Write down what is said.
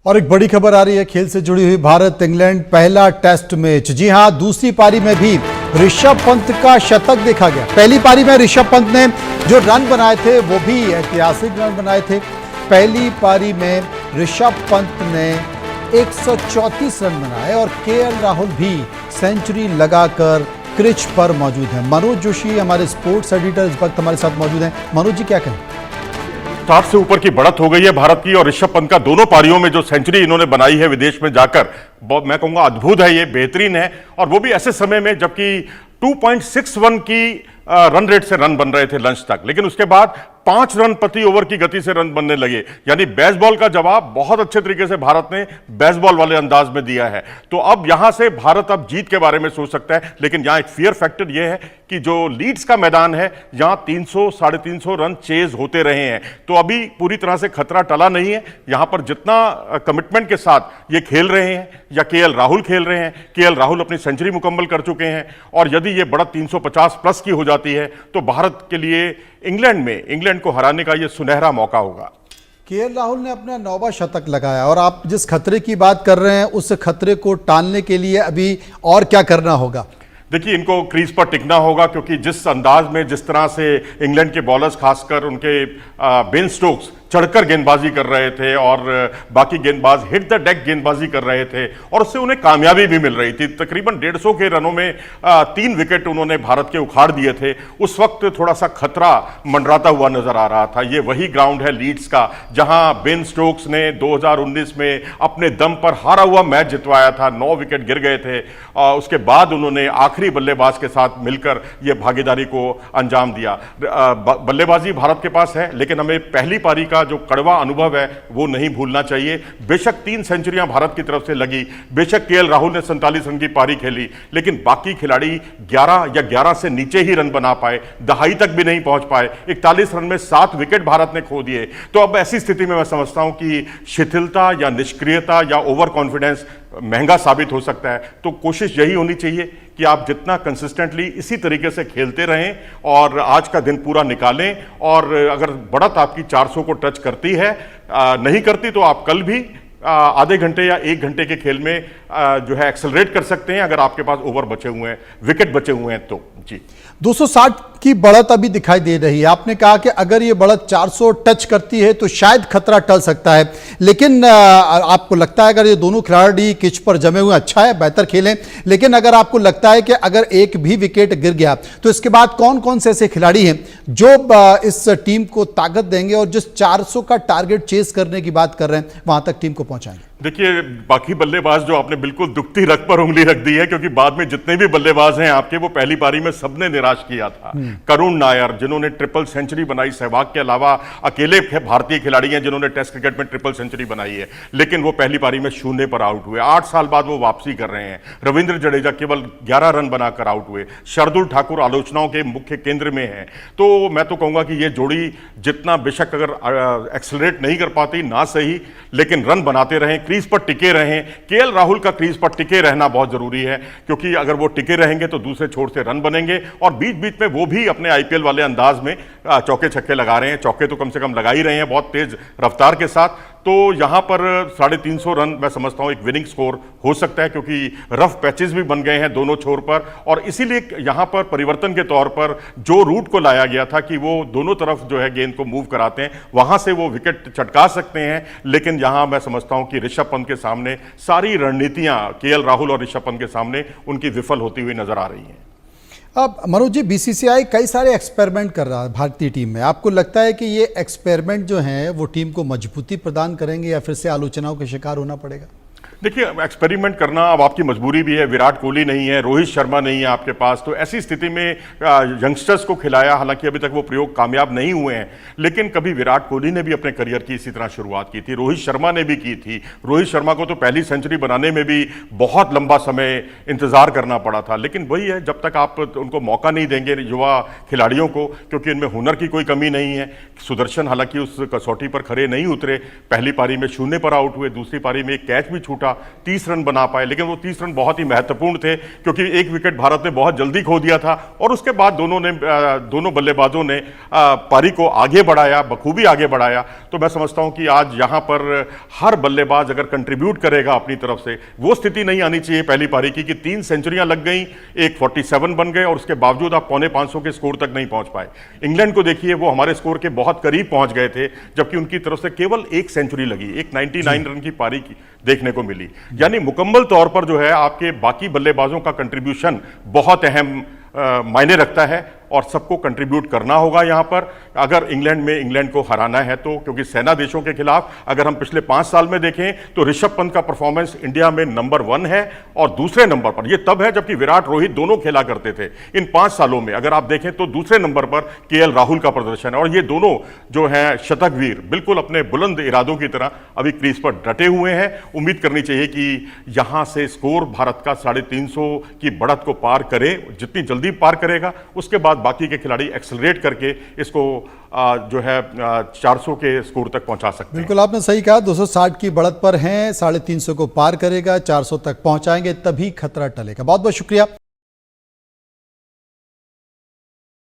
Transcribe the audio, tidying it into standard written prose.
और एक बड़ी खबर आ रही है खेल से जुड़ी हुई। भारत इंग्लैंड पहला टेस्ट मैच, जी हां, दूसरी पारी में भी ऋषभ पंत का शतक देखा गया। पहली पारी में ऋषभ पंत ने जो रन बनाए थे वो भी ऐतिहासिक रन बनाए थे। पहली पारी में ऋषभ पंत ने 134 रन बनाए और केएल राहुल भी सेंचुरी लगाकर क्रिच पर मौजूद हैं। मनोज जोशी हमारे स्पोर्ट्स एडिटर इस वक्त हमारे साथ मौजूद हैं। मनोज जी, क्या कहें? 60 से ऊपर की बढ़त हो गई है भारत की और ऋषभ पंत का दोनों पारियों में जो सेंचुरी इन्होंने बनाई है विदेश में जाकर, मैं कहूंगा अद्भुत है, ये बेहतरीन है। और वो भी ऐसे समय में जबकि 2.61 की रन रेट से रन बन रहे थे लंच तक, लेकिन उसके बाद 5 रन प्रति ओवर की गति से रन बनने लगे। यानी बेसबॉल का जवाब बहुत अच्छे तरीके से भारत ने बेसबॉल वाले अंदाज में दिया है। तो अब यहां से भारत अब जीत के बारे में सोच सकता है, लेकिन यहां एक फियर फैक्टर यह है कि जो लीड्स का मैदान है, यहां 300 साढ़े 300 रन चेज होते रहे हैं। तो अभी पूरी तरह से खतरा टला नहीं है। यहां पर जितना कमिटमेंट के साथ ये खेल रहे हैं या केएल राहुल खेल रहे हैं, केएल राहुल अपनी सेंचुरी मुकम्मल कर चुके हैं और यदि ये बढ़त 350 प्लस की हो जाती है तो भारत के लिए इंग्लैंड को हराने का यह सुनहरा मौका होगा। केएल राहुल ने अपना 9वां शतक लगाया और आप जिस खतरे की बात कर रहे हैं उस खतरे को टालने के लिए अभी और क्या करना होगा? देखिए, इनको क्रीज पर टिकना होगा क्योंकि जिस अंदाज में, जिस तरह से इंग्लैंड के बॉलर्स, खासकर उनके बेन स्टोक्स चढ़कर गेंदबाजी कर रहे थे और बाकी गेंदबाज हिट द डेक गेंदबाजी कर रहे थे और उससे उन्हें कामयाबी भी मिल रही थी। तकरीबन 150 के रनों में 3 विकेट उन्होंने भारत के उखाड़ दिए थे। उस वक्त थोड़ा सा खतरा मंडराता हुआ नजर आ रहा था। ये वही ग्राउंड है लीड्स का जहां बेन स्टोक्स ने 2019 में अपने दम पर हारा हुआ मैच जितवाया था। 9 विकेट गिर गए थे। उसके बाद उन्होंने आखिरी बल्लेबाज के साथ मिलकर यह भागीदारी को अंजाम दिया। बल्लेबाजी भारत के पास है, लेकिन हमें पहली पारी का जो कड़वा अनुभव है वो नहीं भूलना चाहिए। बेशक 3 सेंचुरियां भारत की तरफ से लगी, बेशक केएल राहुल ने 47 रन की पारी खेली, लेकिन बाकी खिलाड़ी 11 या 11 से नीचे ही रन बना पाए, दहाई तक भी नहीं पहुंच पाए। 41 रन में 7 विकेट भारत ने खो दिए। तो अब ऐसी स्थिति में मैं समझता हूं कि शिथिलता या निष्क्रियता या ओवर कॉन्फिडेंस महंगा साबित हो सकता है। तो कोशिश यही होनी चाहिए कि आप जितना कंसिस्टेंटली इसी तरीके से खेलते रहें और आज का दिन पूरा निकालें। और अगर बढ़त आपकी 400 को टच करती है, नहीं करती, तो आप कल भी आधे घंटे या 1 घंटे के खेल में जो है एक्सेलरेट कर सकते हैं, अगर आपके पास ओवर बचे हुए हैं, विकेट बचे हुए हैं तो। जी, 260 की बढ़त अभी दिखाई दे रही है। आपने कहा कि अगर ये बढ़त 400 टच करती है तो शायद खतरा टल सकता है, लेकिन आपको लगता है अगर ये दोनों खिलाड़ी किच पर जमे हुए, अच्छा है, बेहतर खेलें, लेकिन अगर आपको लगता है कि अगर एक भी विकेट गिर गया तो इसके बाद कौन कौन से ऐसे खिलाड़ी हैं जो इस टीम को ताकत देंगे और जिस 400 का टारगेट चेस करने की बात कर रहे हैं वहां तक टीम को पहुंचाएंगे? देखिए, बाकी बल्लेबाज जो आपने बिल्कुल दुखती रग पर उंगली रख दी है, क्योंकि बाद में जितने भी बल्लेबाज हैं आपके, वो पहली पारी में सबने निराश किया था। करुण नायर जिन्होंने ट्रिपल सेंचुरी बनाई, सहवाग के अलावा अकेले भारतीय खिलाड़ी हैं जिन्होंने टेस्ट क्रिकेट में ट्रिपल सेंचुरी बनाई है, लेकिन वो पहली पारी में 0 पर आउट हुए। 8 साल बाद वो वापसी कर रहे हैं। रविंद्र जडेजा केवल 11 रन बनाकर आउट हुए। शार्दुल ठाकुर आलोचनाओं के मुख्य केंद्र में है। तो मैं तो कहूंगा कि ये जोड़ी जितना बेशक अगर एक्सेलरेट नहीं कर पाती ना सही, लेकिन रन बनाते रहें, क्रीज पर टिके रहें। केएल राहुल का क्रीज पर टिके रहना बहुत जरूरी है, क्योंकि अगर वो टिके रहेंगे तो दूसरे छोर से रन बनेंगे और बीच बीच में वो भी अपने आईपीएल वाले अंदाज में चौके छक्के लगा रहे हैं। चौके तो कम से कम लगा ही रहे हैं बहुत तेज रफ्तार के साथ। तो यहां पर 350 रन मैं समझता हूं एक विनिंग स्कोर हो सकता है, क्योंकि रफ पैचेस भी बन गए हैं दोनों छोर पर। और इसीलिए यहां पर परिवर्तन के तौर पर जो रूट को लाया गया था कि वो दोनों तरफ जो है गेंद को मूव कराते हैं, वहां से वो विकेट चटका सकते हैं। लेकिन यहां मैं समझता हूं कि ऋषभ पंत के सामने सारी रणनीतियां, केएल राहुल और ऋषभ पंत के सामने उनकी विफल होती हुई नजर आ रही हैं। अब मनोज जी, बीसीसीआई कई सारे एक्सपेरिमेंट कर रहा है भारतीय टीम में। आपको लगता है कि ये एक्सपेरिमेंट जो हैं वो टीम को मजबूती प्रदान करेंगे या फिर से आलोचनाओं का शिकार होना पड़ेगा? देखिए, एक्सपेरिमेंट करना अब आपकी मजबूरी भी है। विराट कोहली नहीं है, रोहित शर्मा नहीं है आपके पास, तो ऐसी स्थिति में यंगस्टर्स को खिलाया। हालांकि अभी तक वो प्रयोग कामयाब नहीं हुए हैं, लेकिन कभी विराट कोहली ने भी अपने करियर की इसी तरह शुरुआत की थी, रोहित शर्मा ने भी की थी। रोहित शर्मा को तो पहली सेंचुरी बनाने में भी बहुत लंबा समय इंतजार करना पड़ा था। लेकिन वही है, जब तक आप उनको मौका नहीं देंगे युवा खिलाड़ियों को, क्योंकि इनमें हुनर की कोई कमी नहीं है। सुदर्शन हालांकि उस कसौटी पर खरे नहीं उतरे, पहली पारी में 0 पर आउट हुए, दूसरी पारी में एक कैच भी छूटा। पहुंचा, 30 रन बना पाए, लेकिन वो 30 रन बहुत ही महत्वपूर्ण थे क्योंकि एक विकेट भारत ने बहुत जल्दी खो दिया था और उसके बाद दोनों बल्लेबाजों ने पारी को आगे बढ़ाया, बखूबी आगे बढ़ाया। तो मैं समझता हूं कि आज यहां पर हर बल्लेबाज अगर कंट्रीब्यूट करेगा अपनी तरफ से, वो स्थिति नहीं आनी चाहिए पहली पारी की कि 3 सेंचुरियां लग गई, एक 47 बन गए और उसके बावजूद आप पौने 500 के स्कोर तक नहीं पहुंच पाए। इंग्लैंड को देखिए, वो हमारे स्कोर के बहुत करीब पहुंच गए थे, जबकि उनकी तरफ से केवल एक सेंचुरी लगी, एक 99 रन की पारी की देखने को मिली। यानी मुकम्मल तौर पर जो है आपके बाकी बल्लेबाजों का कंट्रीब्यूशन बहुत अहम मायने रखता है और सबको कंट्रीब्यूट करना होगा यहां पर, अगर इंग्लैंड को हराना है तो। क्योंकि सेना देशों के खिलाफ अगर हम पिछले 5 साल में देखें तो ऋषभ पंत का परफॉर्मेंस इंडिया में नंबर 1 है और दूसरे नंबर पर, यह तब है जबकि विराट रोहित दोनों खेला करते थे। इन 5 सालों में अगर आप देखें तो दूसरे नंबर पर केएल राहुल का प्रदर्शन है और ये दोनों जो हैं शतकवीर बिल्कुल अपने बुलंद इरादों की तरह अभी क्रीज पर डटे हुए हैं। उम्मीद करनी चाहिए कि यहां से स्कोर भारत का 350 की बढ़त को पार करे, जितनी जल्दी पार करेगा उसके बाद बाकी के खिलाड़ी एक्सेलरेट करके इसको जो है 400 के स्कोर तक पहुंचा सकते हैं। बिल्कुल आपने सही कहा, 260 की बढ़त पर हैं, 350 को पार करेगा, 400 तक पहुंचाएंगे तभी खतरा टलेगा। बहुत बहुत शुक्रिया।